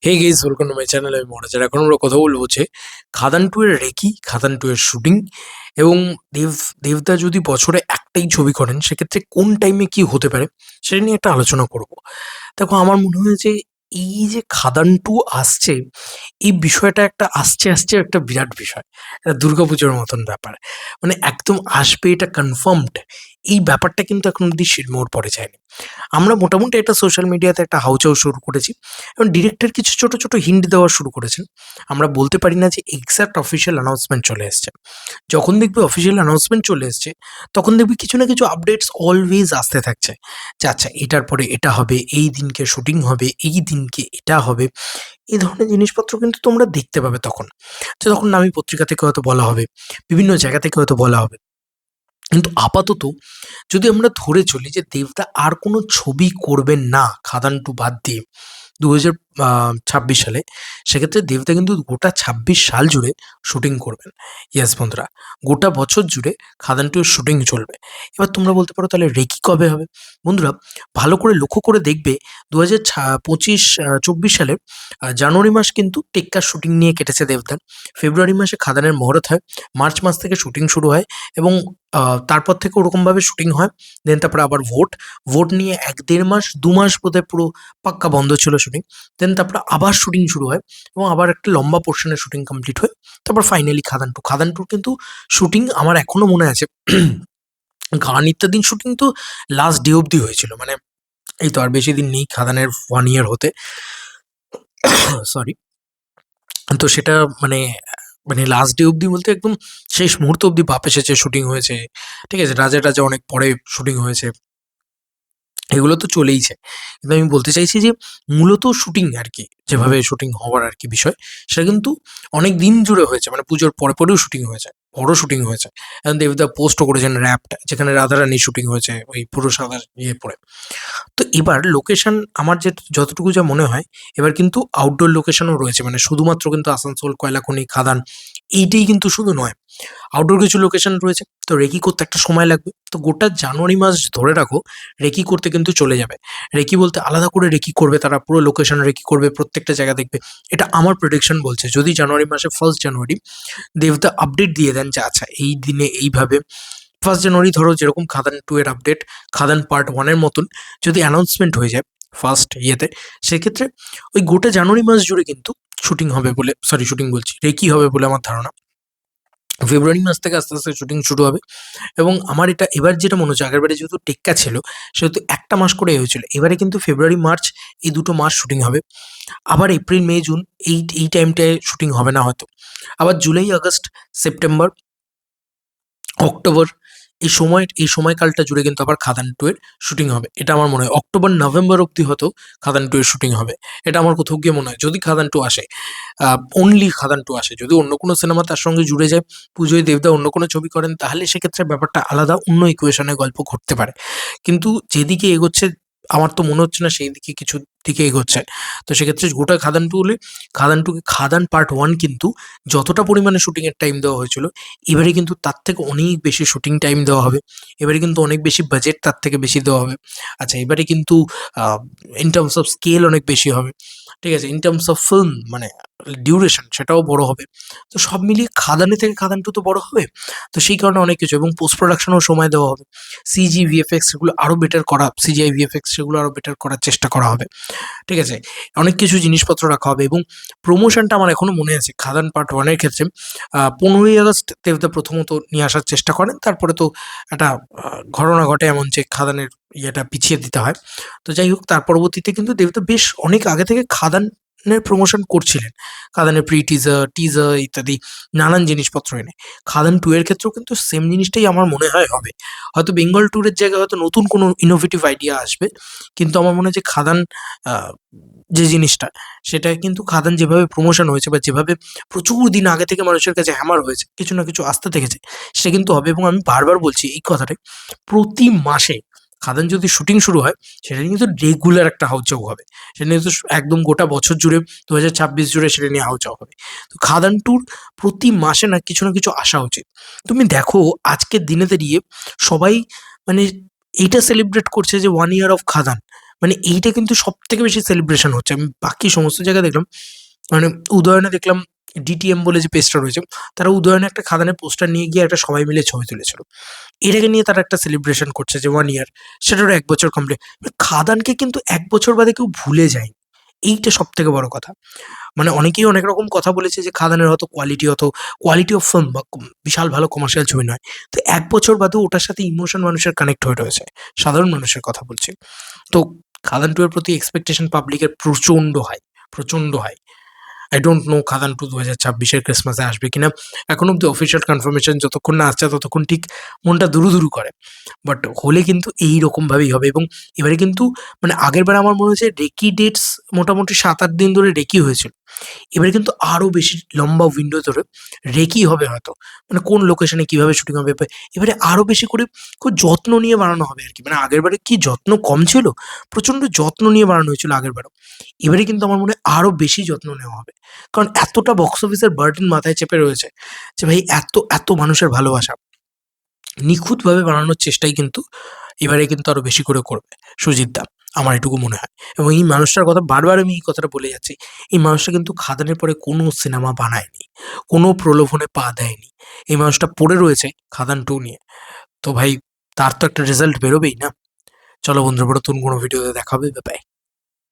Hey guys, welcome to my channel. আমি মহারাজার। এখন আমরা কথা বলবো হচ্ছে খাদান টু এর রেকি, খাদান টু এর শুটিং এবং দেবদা যদি বছরে একটাই ছবি করেন সেক্ষেত্রে কোন টাইমে কি হতে পারে সেটা নিয়ে একটা আলোচনা করব। দেখো, আমার মনে হয় যে এই যে খাদান টু আসছে, এই বিষয়টা একটা আসছে আসছে একটা বিরাট বিষয়, একটা দুর্গাপুজোর মতন ব্যাপার। মানে একদম আসবে, এটা কনফার্মড। এই ব্যাপারটা কিন্তু এখন অব্দি শিলমোহর পড়ে যায়নি। আমরা মোটামুটি একটা সোশ্যাল মিডিয়াতে একটা হাউচাউ শুরু করেছি এবং ডিরেক্টর কিছু ছোট ছোট হিন্ট দেওয়া শুরু করেছেন। আমরা বলতে পারি না যে এক্সাক্ট অফিসিয়াল অ্যানাউন্সমেন্ট চলে এসছে। যখন দেখবি অফিসিয়াল অ্যানাউন্সমেন্ট চলে এসছে, তখন দেখবি কিছু না কিছু আপডেটস অলওয়েজ আসতে থাকছে যে আচ্ছা এটার পরে এটা হবে, এই দিনকে শুটিং হবে, এই দিনকে এটা হবে। এই ধরনের জিনিসপত্র কিন্তু তোমরা দেখতে পাবে তখন। তো তখন নামি পত্রিকা থেকে হয়তো বলা হবে, বিভিন্ন জায়গা থেকে হয়তো বলা হবে। কিন্তু আপাতত যদি আমরা ধরে চলি যে দেবদা আর কোনো ছবি করবেন না খাদান টু বাদ দিয়ে ২০২৬ সালে, সেক্ষেত্রে দেবদা কিন্তু গোটা ২৬ সাল জুড়ে শুটিং করবেন। ইয়েস বন্ধুরা, গোটা বছর জুড়ে খাদান টু এর শুটিং চলবে। এবার তোমরা বলতে পারো তাহলে রেকি কবে হবে? বন্ধুরা, ভালো করে লক্ষ্য করে দেখবে ২০২৫-২৪ সালের জানুয়ারি মাস কিন্তু টেক্কার শুটিং নিয়ে কেটেছে দেবদার। ফেব্রুয়ারি মাসে খাদানের মহরত হয়, মার্চ মাস থেকে শুটিং শুরু হয় এবং তারপর থেকে ওরকমভাবে শুটিং হয়। দেন তারপরে আবার ভোট নিয়ে ১-১.৫ মাস ২ মাস বোধহয় পুরো পাক্কা বন্ধ ছিল শুটিং। দেন তারপরে আবার শুটিং শুরু হয় এবং আবার একটা লম্বা পোর্শনের শুটিং কমপ্লিট হয়। তারপর ফাইনালি খাদান টুর কিন্তু শুটিং আমার এখনো মনে আছে। গান ইত্যাদির শুটিং তো লাস্ট ডে অবধি হয়েছিল। মানে এই তো আর বেশি দিন নেই খাদানের 1 ইয়ার হতে। সরি। তো সেটা মানে মানে লাস্ট ডে অবধি বলতে একদম শেষ মুহূর্ত অবধি বাপ এসেছে, শুটিং হয়েছে। ঠিক আছে? রাজা অনেক পরে শুটিং হয়েছে। এগুলো তো চলেইছে। কিন্তু আমি বলতে চাইছি যে মূলত শুটিং আরকি, যেভাবে শুটিং হওয়ার আরকি বিষয়, সেটা কিন্তু অনেক দিন জুড়ে হয়েছে। মানে পুজোর পরেও শুটিং হয়েছে। বড় শুটিং হয়েছে। এখন দেবদা পোস্টও করেছেন র‍্যাপড, যেখানে রাধারানীর শুটিং হয়েছে ওই পুরো সাদা ইয়ে পরে। তো এবার লোকেশন আমার যতটুকু যা মনে হয়, এবার কিন্তু আউটডোর লোকেশনও রয়েছে। মানে শুধুমাত্র কিন্তু আসানসোল, কয়লাখনি, খাদান এইটাই কিন্তু শুধু নয়। আউটডোর কিছু লোকেশন রয়েছে। তো রেকি করতে একটা সময় লাগবে। তো গোটা জানুয়ারি মাস ধরে রাখো, রেকি করতে কিন্তু চলে যাবে। রেকি বলতে আলাদা করে রেকি করবে তারা, পুরো লোকেশন রেকি করবে, প্রত্যেকটা জায়গা দেখবে। এটা আমার প্রেডিকশন বলছে। যদি জানুয়ারি মাসে 1st জানুয়ারি দেবদা আপডেট দিয়ে দেন যে আচ্ছা এই দিনে এইভাবে 1st জানুয়ারি ধরো যেরকম খাদান 2 এর আপডেট, খাদান পার্ট 1 এর মতন যদি অ্যানাউন্সমেন্ট হয়ে যায় 1st ইয়েতে, সেক্ষেত্রে ওই গোটা জানুয়ারি মাস জুড়ে কিন্তু শুটিং হবে বলে, সরি শুটিং বলছি, রেকি হবে বলে আমার ধারণা। ফেব্রুয়ারি মাস থেকে আস্তে আস্তে শুটিং শুরু হবে এবং আমার এটা এবার যেটা মনে হচ্ছে, আগেরবারে যেহেতু টেক্কা ছিল সেহেতু একটা মাস করে হয়েছিল। এবারে কিন্তু ফেব্রুয়ারি, মার্চ এই ২ টো মাস শুটিং হবে। আবার এপ্রিল, মে, জুন এই টাইমটায় শুটিং হবে না হয়তো। আবার জুলাই, আগস্ট, সেপ্টেম্বর, অক্টোবর এই সময়কালটা জুড়ে কিন্তু আবার খাদান 2 এর শুটিং হবে। এটা আমার মনে হয়। অক্টোবর, নভেম্বর অব্দি হয়তো খাদান 2 এর শুটিং হবে। এটা আমার কোথাও গিয়ে মনে হয়। যদি খাদান 2 আসে, অনলি খাদান 2 আসে। যদি অন্য কোনো সিনেমা তার সঙ্গে জুড়ে যায়, পুজোয় দেবদা অন্য কোনো ছবি করেন, তাহলে সেক্ষেত্রে ব্যাপারটা আলাদা, অন্য ইকুয়েশন এ গল্প ঘটতে পারে। কিন্তু যেদিকে এগোচ্ছে আমার তো মনে হচ্ছে না সেই দিকে কিছু দিকে এগোচ্ছে। তো সেক্ষেত্রে গোটা খাদান 2 হলে খাদান পার্ট 1 কিন্তু যতটা পরিমাণে শুটিং এর টাইম দেওয়া হয়েছিল, এবারে কিন্তু তার থেকে অনেক বেশি শুটিং টাইম দেওয়া হবে। এবারে কিন্তু অনেক বেশি বাজেট তার থেকে বেশি দেওয়া হবে। আচ্ছা, এবারে কিন্তু আ ইন টার্মস অফ স্কেল অনেক বেশি হবে। ঠিক আছে? ইন টার্মস অফ ফিল্ম মানে ডিউরেশন সেটাও বড় হবে। তো সব মিলিয়ে খাদানের থেকে খাদান 2 তো বড় হবে। তো সেই কারণে অনেক কিছু এবং পোস্ট প্রোডাকশন এও সময় দেওয়া হবে। সিজি, ভিএফএক্স এগুলো আরো বেটার করা, সিজিআই, ভিএফএক্স সেগুলো আরো বেটার করার চেষ্টা করা হবে। ঠিক আছে? অনেক কিছু জিনিসপত্র রাখা হবে এবং প্রমোশনটা আমার এখনো মনে আছে খাদান পার্ট 1 এর ক্ষেত্রে ১৫ই আগস্ট দেবদা প্রথমত নিয়ে আসার চেষ্টা করেন। তারপরে তো একটা ঘটনা ঘটে এমন যে খাদানের ইয়েটা পিছিয়ে দিতে হয়। তো যাই হোক, তার পরবর্তীতে কিন্তু দেবদা বেশ অনেক আগে থেকে খাদানের প্রমোশন করছিলেন। খাদানের টিজার, ইত্যাদি নানান জিনিসপত্র এনে। খাদান 2 এর ক্ষেত্রেও কিন্তু সেম জিনিসটাই আমার মনে হয় হবে। হয়তো বেঙ্গল ট্যুরের জায়গায় হয়তো নতুন কোনো ইনোভেটিভ আইডিয়া আসবে। কিন্তু আমার মনে হয় যে খাদান আ যে জিনিসটা, সেটা কিন্তু খাদান যেভাবে প্রমোশন হয়েছে বা যেভাবে প্রচুর দিন আগে থেকে মানুষের কাছে হ্যামার হয়েছে, কিছু না কিছু আসতে থেকেছে, সেটা কিন্তু হবে এবং আমি বারবার বলছি এই কথাটাই, প্রতি মাসে খাদান যদি শুটিং শুরু হয়, সেটা কিন্তু রেগুলার একটা হাউচাউ হবে। সেটা নিয়ে তো একদম গোটা বছর জুড়ে ২০২৬ জুড়ে সেটা নিয়ে হাউচাউ হবে। তো খাদান টুর প্রতি মাসে না কিছু আসা উচিত। তুমি দেখো আজকের দিনে দাঁড়িয়ে সবাই মানে এইটা সেলিব্রেট করছে যে 1 ইয়ার অফ খাদান। মানে এইটা কিন্তু সবথেকে বেশি সেলিব্রেশন হচ্ছে। আমি বাকি সমস্ত জায়গায় দেখলাম, মানে উদয়নে দেখলাম ডিটিএম বলে যে পেজটা রয়েছে, তারা উদয়নে একটা খাদানের পোস্টার নিয়ে গিয়ে একটা সবাই মিলে ছবি তুলেছিল। এটাকে নিয়ে তারা একটা সেলিব্রেশন করছে যে 1 ইয়ার, সেটারও ১ বছর কমপ্লিট। খাদানকে কিন্তু ১ বছর বাদে কেউ ভুলে যায়নি। এইটা সবথেকে বড় কথা। মানে অনেকেই অনেক রকম কথা বলেছে যে খাদানের হয়তো কোয়ালিটি অফ ফিল্ম বা বিশাল ভালো কমার্শিয়াল ছবি নয়। তো ১ বছর বাদেও ওটার সাথে ইমোশন মানুষের কানেক্ট হয়ে রয়েছে। সাধারণ মানুষের কথা বলছি। তো খাদান 2 এর প্রতি এক্সপেকটেশন পাবলিকের প্রচন্ড হাই, প্রচন্ড হাই। আই ডোন্ট নো খাদান 2 ২০২৬ এর ক্রিসমাসে আসবে কিনা? এখনো অব্দি অফিসিয়াল কনফার্মেশন যতক্ষণ না আসছে ততক্ষণ ঠিক মনটা দুরু করে। বাট হলে কিন্তু এইরকম ভাবেই হবে, এবং এবারে কিন্তু মানে আগেরবার আমার মনে হয়েছে রেকি ডেটস মোটামুটি ৭-৮ দিন ধরে রেকি হয়েছিল। এবারে কিন্তু আরো বেশি লম্বা উইন্ডো ধরে রেকি হবে হয়তো। মানে কোন লোকেশনে কিভাবে শুটিং হবে, এবারে আরো বেশি করে খুব যত্ন নিয়ে বানানো হবে আরকি। মানে আগেরবারে কি যত্ন কম ছিল? প্রচন্ড যত্ন নিয়ে বানানো হয়েছিল আগেরবারও। এবারে কিন্তু আমার মনে হয় আরো বেশি যত্ন নেওয়া হবে। কারণ এতটা বক্স অফিসের বার্ডেন মাথায় চেপে রয়েছে যে ভাই এত মানুষের ভালোবাসা নিখুঁতভাবে বানানোর চেষ্টাই কিন্তু এবারে কিন্তু আরো বেশি করে করবে সুজিত দা। আমার এটুকু মনে হয়। এবং এই মানুষটার কথা বারবার আমি এই কথাটা বলে যাচ্ছি। এই মানুষটা কিন্তু খাদানের পরে কোনো সিনেমা বানায়নি। কোনো প্রলোভনে পা দেয়নি। এই মানুষটা পড়ে রয়েছে খাদান 2 নিয়ে। তো ভাই তার তো একটা রেজাল্ট বেরোবেই না? চলো বন্ধুরা, নতুন কোনো ভিডিওতে দেখা হবে। Bye, by.